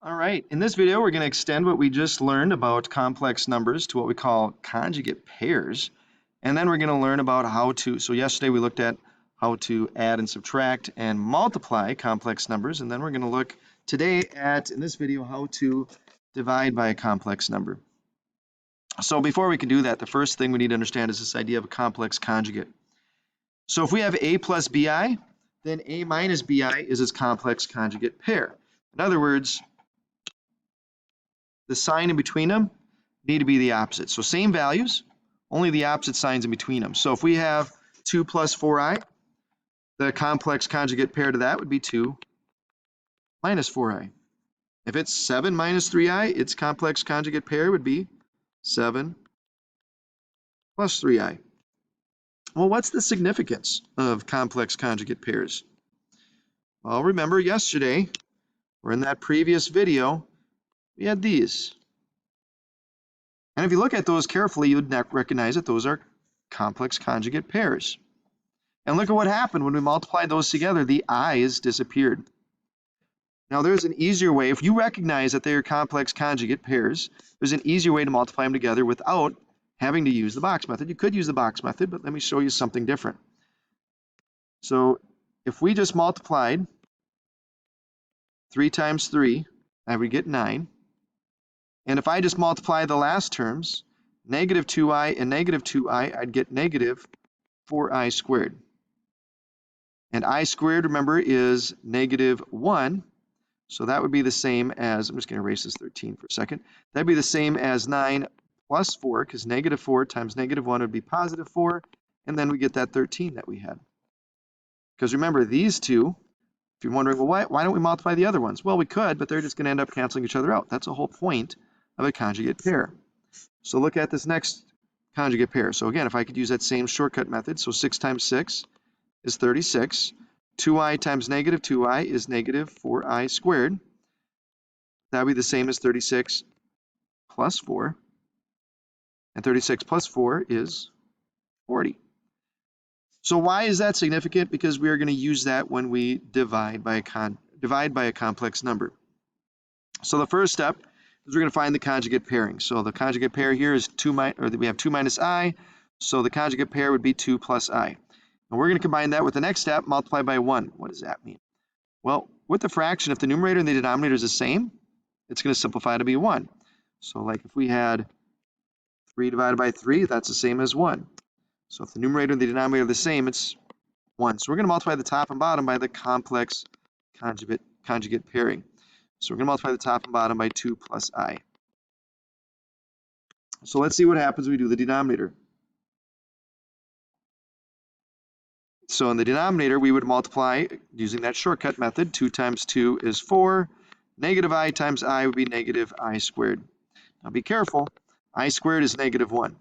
All right, in this video, we're going to extend what we just learned about complex numbers to what we call conjugate pairs. And then we're going to learn about how to, so yesterday we looked at how to add and subtract and multiply complex numbers. And then we're going to look today at, in this video, how to divide by a complex number. So before we can do that, the first thing we need to understand is this idea of a complex conjugate. So if we have a plus bi, then a minus bi is its complex conjugate pair. In other words, the sign in between them need to be the opposite. So same values, only the opposite signs in between them. So if we have 2 plus 4i, the complex conjugate pair to that would be 2 minus 4i. If it's 7 minus 3i, its complex conjugate pair would be 7 plus 3i. Well, what's the significance of complex conjugate pairs? Well, remember yesterday, or in that previous video, we had these. And if you look at those carefully, you would recognize that those are complex conjugate pairs. And look at what happened when we multiplied those together. The i's disappeared. Now there's an easier way. If you recognize that they are complex conjugate pairs, there's an easier way to multiply them together without having to use the box method. You could use the box method, but let me show you something different. So if we just multiplied 3 times 3, I would get 9. And if I just multiply the last terms, negative 2i and negative 2i, I'd get negative 4i squared. And I squared, remember, is negative 1. So that would be the same as, I'm just going to erase this 13 for a second. That'd be the same as 9 plus 4, because negative 4 times negative 1 would be positive 4. And then we get that 13 that we had. Because remember, these two, if you're wondering, well, why don't we multiply the other ones? Well, we could, but they're just going to end up canceling each other out. That's the whole point of a conjugate pair. So look at this next conjugate pair. So again, if I could use that same shortcut method, so 6 times 6 is 36. 2i times negative 2i is negative 4i squared. That would be the same as 36 plus 4. And 36 plus 4 is 40. So why is that significant? Because we are going to use that when we divide by a complex number. So the first step is we're going to find the conjugate pairing. So the conjugate pair here is we have 2 minus i. So the conjugate pair would be 2 plus i. And we're going to combine that with the next step, multiply by 1. What does that mean? Well, with the fraction, if the numerator and the denominator is the same, it's going to simplify to be 1. So like if we had 3 divided by 3, that's the same as 1. So if the numerator and the denominator are the same, it's 1. So we're going to multiply the top and bottom by the complex conjugate pairing. So we're going to multiply the top and bottom by 2 plus I. So let's see what happens when we do the denominator. So in the denominator, we would multiply using that shortcut method. 2 times 2 is 4. Negative I times I would be negative I squared. Now be careful. I squared is negative 1.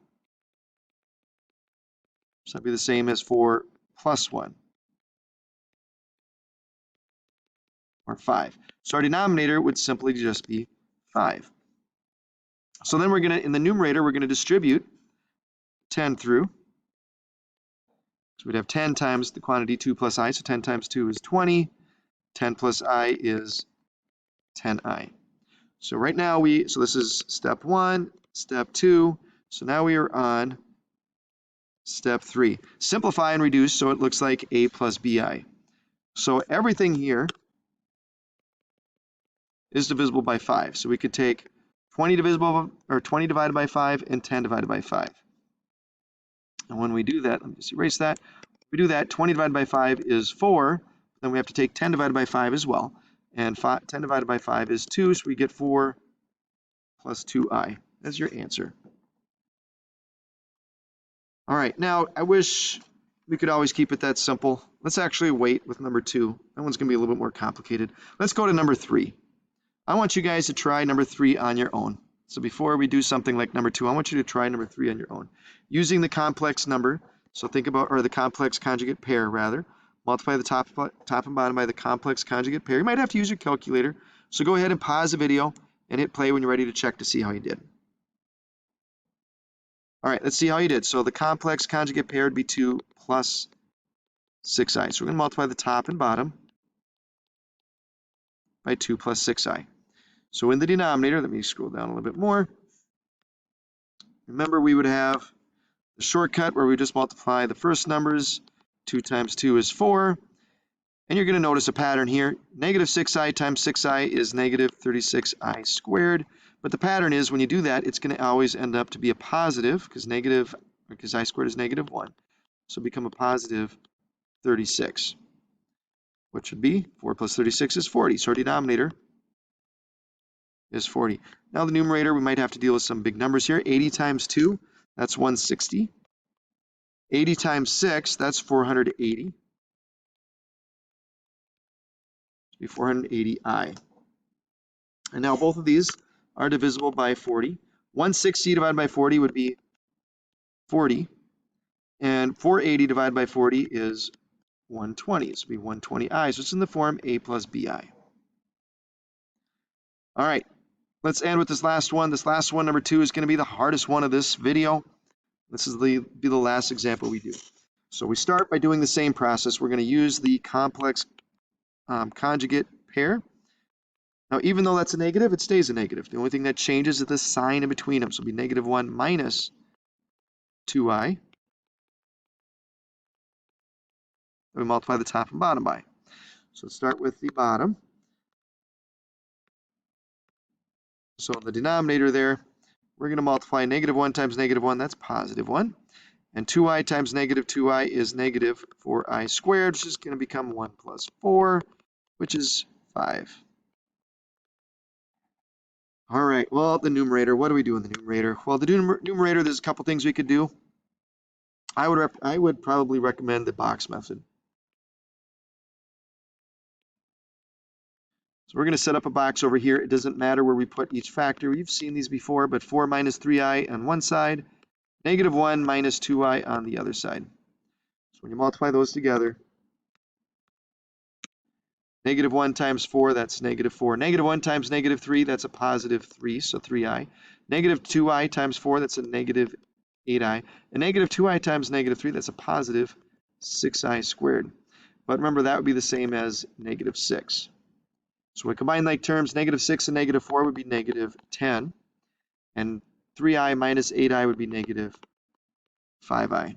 So that'd be the same as 4 plus 1. Or 5. So our denominator would simply just be 5. So then we're going to, in the numerator, we're going to distribute 10 through. So we'd have 10 times the quantity 2 plus I, so 10 times 2 is 20. 10 plus I is 10i. So right now so this is step 1, step 2. So now we are on step 3. Simplify and reduce so it looks like a plus bi. So everything here is divisible by 5. So we could take 20 divided by 5 and 10 divided by 5. And when we do that, let me just erase that. We do that, 20 divided by 5 is 4. Then we have to take 10 divided by 5 as well. And 10 divided by 5 is 2, so we get 4 plus 2i. That's your answer. All right, now I wish we could always keep it that simple. Let's actually wait with number 2. That one's going to be a little bit more complicated. Let's go to number 3. I want you guys to try number 3 on your own. So before we do something like number 2, I want you to try number 3 on your own. Using the complex number, so think about, or the complex conjugate pair rather, multiply the top and bottom by the complex conjugate pair. You might have to use your calculator. So go ahead and pause the video and hit play when you're ready to check to see how you did. All right, let's see how you did. So the complex conjugate pair would be 2 plus 6i. So we're going to multiply the top and bottom by 2 plus 6i. So in the denominator, let me scroll down a little bit more. Remember, we would have the shortcut where we just multiply the first numbers. 2 times 2 is 4. And you're going to notice a pattern here. Negative 6i times 6i is negative 36i squared. But the pattern is when you do that, it's going to always end up to be a positive because I squared is negative 1. So become a positive 36, which would be 4 plus 36 is 40. So our denominator is 40. Now the numerator, we might have to deal with some big numbers here. 80 times 2, that's 160. 80 times 6, that's 480. Be 480i. And now both of these are divisible by 40. 160 divided by 40 would be 40. And 480 divided by 40 is 120. This would be 120i. So it's in the form a plus bi. All right, let's end with this last one. This last one, number 2, is going to be the hardest one of this video. This is be the last example we do. So we start by doing the same process. We're going to use the complex conjugate pair. Now, even though that's a negative, it stays a negative. The only thing that changes is the sign in between them. So it'll be negative 1 minus 2i. We multiply the top and bottom by. So let's start with the bottom. So in the denominator there, we're going to multiply negative 1 times negative 1. That's positive 1. And 2i times negative 2i is negative 4i squared, which is going to become 1 plus 4, which is 5. All right, well, the numerator, what do we do in the numerator? Well, the numerator, there's a couple things we could do. I would probably recommend the box method. So we're going to set up a box over here. It doesn't matter where we put each factor. You've seen these before, but 4 minus 3i on one side, negative 1 minus 2i on the other side. So when you multiply those together, negative 1 times 4, that's negative 4. Negative 1 times negative 3, that's a positive 3, so 3i. Negative 2i times 4, that's a negative 8i. And negative 2i times negative 3, that's a positive 6i squared. But remember, that would be the same as negative 6. So when we combine like terms, negative 6 and negative 4 would be negative 10. And 3i minus 8i would be negative 5i.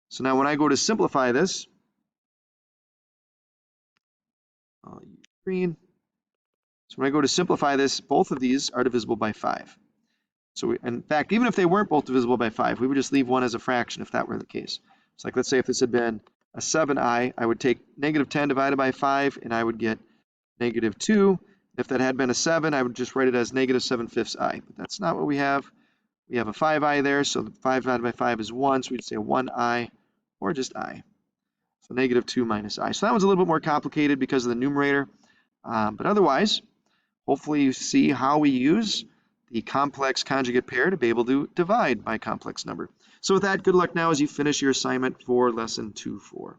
So now when I go to simplify this, I'll use green. So when I go to simplify this, both of these are divisible by 5. So in fact, even if they weren't both divisible by 5, we would just leave one as a fraction if that were the case. So like let's say if this had been a 7i, I would take negative 10 divided by 5, and I would get negative 2. If that had been a 7, I would just write it as negative 7/5 i. But that's not what we have. We have a 5i there, so 5 divided by 5 is 1, so we'd say 1i, or just I. So negative 2 minus I. So that one's a little bit more complicated because of the numerator. But otherwise, hopefully you see how we use the complex conjugate pair to be able to divide by a complex number. So with that, good luck now as you finish your assignment for lesson 2-4.